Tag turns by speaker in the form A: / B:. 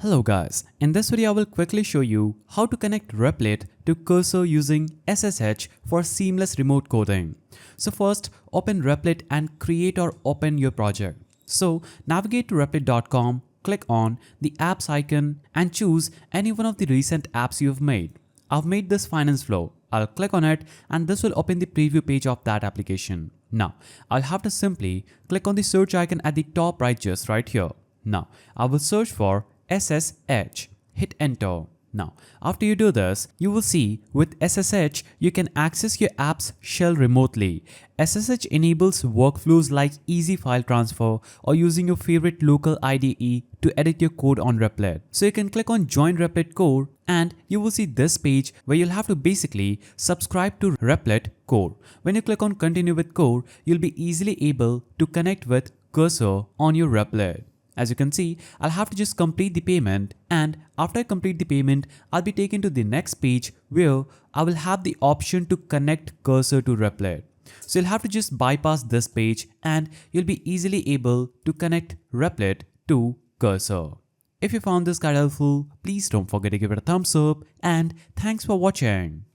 A: Hello guys, in this video I will quickly show you how to connect Replit to Cursor using SSH for seamless remote coding. So first open Replit and create or open your project. So navigate to replit.com, click on the apps icon and choose any one of the recent apps you've made. I've made this finance flow. I'll click on it and this will open the preview page of that application. Now I'll have to simply click on the search icon at the top right just right here. Now I will search for SSH. Hit enter. Now, after you do this, you will see with SSH, you can access your app's shell remotely. SSH enables workflows like easy file transfer or using your favorite local IDE to edit your code on Replit. So you can click on Join Replit Core and you will see this page where you'll have to basically subscribe to Replit Core. When you click on Continue with Core, you'll be easily able to connect with Cursor on your Replit. As you can see, I'll have to just complete the payment, and after I complete the payment, I'll be taken to the next page where I will have the option to connect Cursor to Replit. So you'll have to just bypass this page and you'll be easily able to connect Replit to Cursor. If you found this guide helpful, please don't forget to give it a thumbs up and thanks for watching.